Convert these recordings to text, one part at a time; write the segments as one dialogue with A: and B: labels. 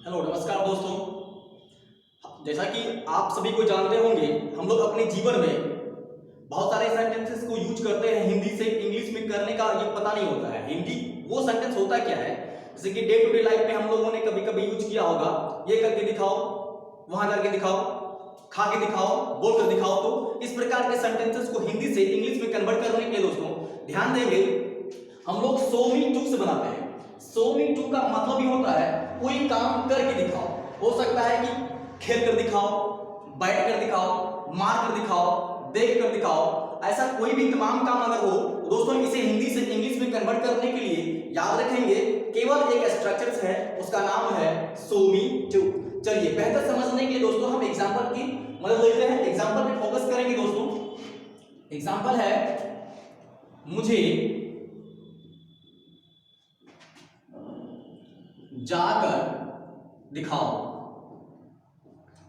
A: Hello नमस्कार दोस्तों। जैसा कि आप सभी को जानते होंगे, हम लोग अपने जीवन में बहुत सारे सेंटेंसेस को यूज करते हैं। हिंदी से इंग्लिश में करने का ये पता नहीं होता है। हिंदी वो सेंटेंस होता क्या है, जैसे कि डे टू डे लाइफ में हम लोगों ने कभी कभी यूज किया होगा, ये करके दिखाओ, वहां करके दिखाओ, खा के दिखाओ, बोल कर दिखाओ। तो इस प्रकार के सेंटेंसेस को हिंदी से इंग्लिश में कन्वर्ट करने के लिए दोस्तों ध्यान देंगे, हम लोग सो मी टू से बनाते हैं। सो मी टू का मतलब ही होता है कोई काम करके दिखाओ। हो सकता है कि खेल कर दिखाओ, बैठ कर दिखाओ, मार कर दिखाओ, देख कर दिखाओ। ऐसा कोई भी तमाम काम अगर हो दोस्तों, इसे हिंदी से इंग्लिश में कन्वर्ट करने के लिए याद रखेंगे केवल एक स्ट्रक्चर है, उसका नाम है सो मी टू। चलिए बेहतर समझने के लिए दोस्तों हम एग्जांपल की मदद लेते हैं, एग्जांपल पे फोकस करेंगे दोस्तों। एग्जांपल है, मुझे जाकर दिखाओ।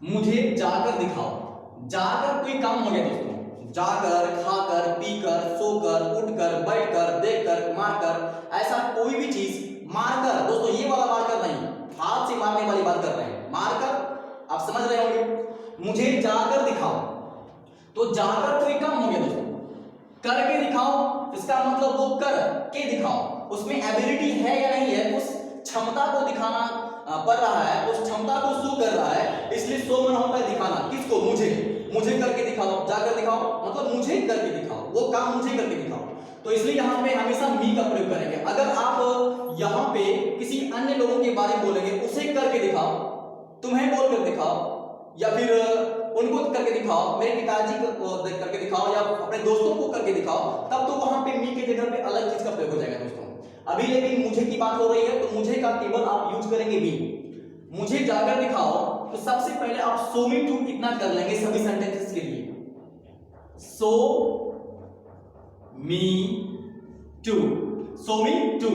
A: मुझे जाकर दिखाओ। जाकर कोई काम हो गया दोस्तों, जाकर, खाकर, पीकर, सोकर, उठकर, बैठकर, देखकर, मारकर, ऐसा कोई भी चीज मारकर। दोस्तों ये वाला मारकर नहीं, हाथ से मारने वाली बात कर रहे हैं। मारकर आप समझ रहे होंगे। मुझे जाकर दिखाओ, तो जाकर कोई काम हो गया दोस्तों। करके दिखाओ, इसका मतलब वो कर के दिखाओ, उसमें एबिलिटी है या नहीं है, उस क्षमता को दिखाना पड़ रहा है, उस क्षमता को शो कर रहा है, इसलिए शो मन होता है दिखाना। किसको? मुझे करके दिखाओ, जाकर दिखाओ मतलब मुझे करके दिखाओ, वो काम मुझे करके दिखाओ। तो इसलिए यहाँ पे हमेशा मी का प्रयोग करेंगे। अगर आप यहाँ पे किसी अन्य लोगों के बारे में बोलेंगे, उसे करके दिखाओ, तुम्हें बोल कर दिखाओ, या फिर उनको करके दिखाओ, मेरे पिताजी को करके दिखाओ, या अपने दोस्तों को करके दिखाओ, तब तो वहां पे मी के जगह पे अलग चीज का प्रयोग हो जाएगा दोस्तों। अभी लेकिन मुझे की बात हो रही है, तो मुझे का केवल आप यूज करेंगे मी। मुझे जाकर दिखाओ, तो सबसे पहले आप सो मी टू इतना कर लेंगे सभी सेंटेंसेस के लिए। सो मी टू, सो मी टू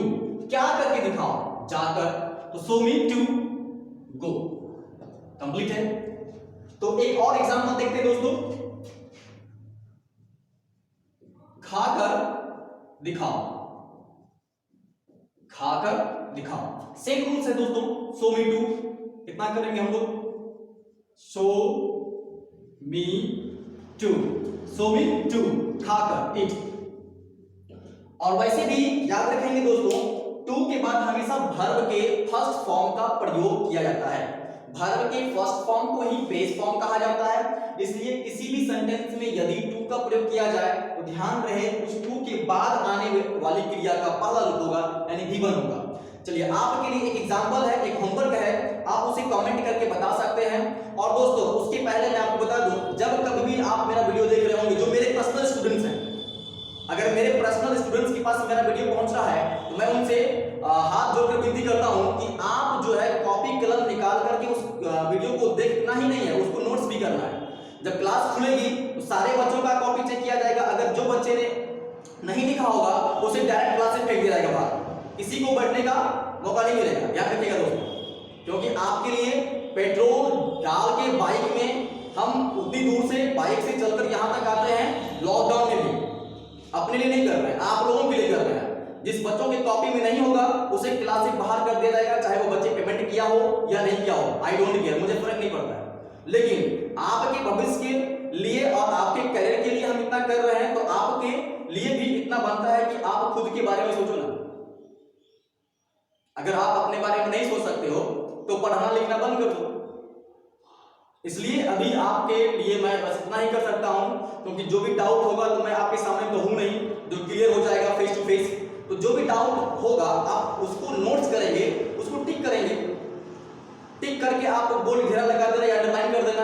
A: क्या करके दिखाओ? जाकर, तो सो मी टू गो। कंप्लीट है। तो एक और एग्जांपल देखते हैं दोस्तों, खाकर दिखाओ। खाकर दिखाओ, सेम रूल्स है दोस्तों। सो मी टू कितना करेंगे हम लोग? सो मी टू, सो मी टू, खाकर, इट। और वैसे भी याद रखेंगे दोस्तों, टू के बाद हमेशा वर्ब के फर्स्ट फॉर्म का प्रयोग किया जाता है। वर्ब के फर्स्ट फॉर्म को ही बेस फॉर्म कहा जाता है। इसलिए किसी भी सेंटेंस में यदि टू का प्रयोग किया जाए तो ध्यान रहे उस टू के बाद आने वाली क्रिया का पहला रूप होगा, यानी गिवन होगा। चलिए आपके लिए एक एग्जांपल है, एक होमवर्क है, आप उसे कमेंट करके बता सकते हैं। और दोस्तों उसके पहले मैं आपको बता दूं, जब कभी भी आप मेरा वीडियो देख रहे होंगे, जो मेरे पर्सनल स्टूडेंट्स हैं, अगर मेरे पर्सनल स्टूडेंट्स के पास मेरा वीडियो पहुंच रहा है, तो मैं उनसे हाथ जोड़कर विनती करता हूं कि आप जो है कॉपी कलम निकाल करके उस वीडियो को देखना ही नहीं है, उसको नोट्स भी करना है। जब क्लास खुलेगी तो सारे बच्चों का कॉपी चेक किया जाएगा। अगर जो बच्चे ने नहीं लिखा होगा उसे डायरेक्ट क्लास से फेंक दिया जाएगा बाहर, किसी को बैठने का मौका नहीं मिलेगा। याद रखिएगा दोस्तों, क्योंकि आपके लिए पेट्रोल डाल के बाइक में हम उतनी दूर से बाइक से चलकर यहां तक आते हैं, लॉकडाउन में भी अपने लिए नहीं कर रहे हैं, आप लोगों के लिए कर रहे हैं। जिस बच्चों के कॉपी में नहीं होगा उसे क्लास से बाहर कर दिया जाएगा, चाहे वो बच्चे पेमेंट किया हो या नहीं किया हो, आई डोंट केयर, मुझे फर्क नहीं पड़ता है। लेकिन आपके भविष्य के लिए और आपके करियर के लिए हम इतना कर रहे हैं, तो आपके लिए भी इतना बनता है कि आप खुद के बारे में सोचो ना। अगर आप अपने बारे में नहीं सोच सकते हो तो पढ़ना लिखना बंद कर दो। इसलिए अभी आपके लिए मैं बस इतना ही कर सकता हूं, क्योंकि जो भी डाउट होगा तो मैं आपके सामने तो हूं नहीं जो क्लियर हो जाएगा फेस टू फेस। तो जो भी डाउट होगा आप उसको नोट्स करेंगे, उसको टिक करेंगे, टिक करके आप बोल्ड घेरा लगा देना या अंडरलाइन कर देना।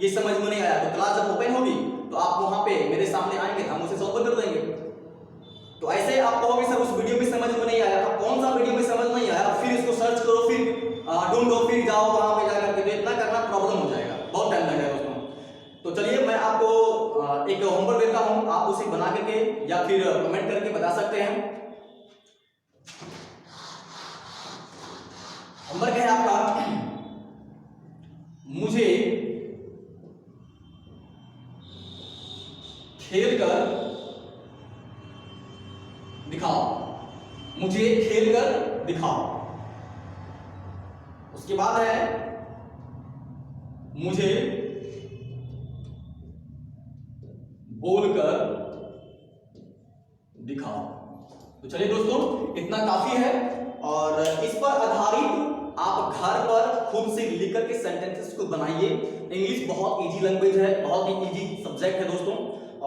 A: ये समझ में नहीं आया तो क्लास जब ओपन होगी तो आप वहां पे मेरे सामने आएंगे, हम उसे सॉल्व कर देंगे। तो ऐसे आप कहोगे सर उस वीडियो में समझ में नहीं आया, तो कौन सा वीडियो में समझ नहीं आया, फिर इसको सर्च करो, फिर ढूंढो, फिर जाओ वहां पे जाकर के, तो इतना करना प्रॉब्लम हो जाएगा, बहुत टाइम लगेगा दोस्तों। तो चलिए मैं आपको एक होमवर्क देता हूं, आप उसे बना करके या फिर कमेंट करके बता सकते हैं। होमवर्क है आपका, मुझे खेलकर दिखाओ। मुझे खेलकर दिखाओ। उसके बाद है मुझे बोलकर दिखाओ। तो चलिए दोस्तों, इतना काफी है और इस पर आधारित आप घर पर खुद से लिख करके सेंटेंसेस को बनाइए। इंग्लिश बहुत इजी लैंग्वेज है, बहुत ही इजी सब्जेक्ट है दोस्तों।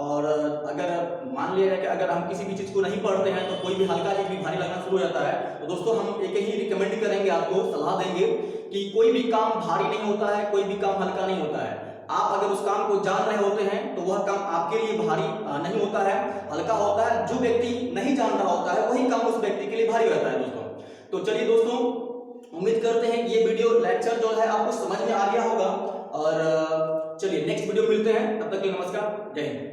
A: और अगर मान लिया जाए कि अगर हम किसी भी चीज को नहीं पढ़ते हैं तो कोई भी हल्का चीज भी भारी लगना शुरू हो जाता है, तो दोस्तों हम एक ही रिकमेंड करेंगे, आपको सलाह देंगे कि कोई भी काम भारी नहीं होता है, कोई भी काम हल्का नहीं होता है। आप अगर उस काम को जान रहे होते हैं तो वह काम आपके लिए भारी नहीं होता है, हल्का होता है। जो व्यक्ति नहीं जान रहा होता है वही काम उस व्यक्ति के लिए भारी रहता है दोस्तों। तो चलिए दोस्तों, उम्मीद करते हैं कि ये वीडियो लेक्चर जो है आपको समझ में आ गया होगा। और चलिए नेक्स्ट वीडियो मिलते हैं, तब तक के लिए नमस्कार, जय हिंद।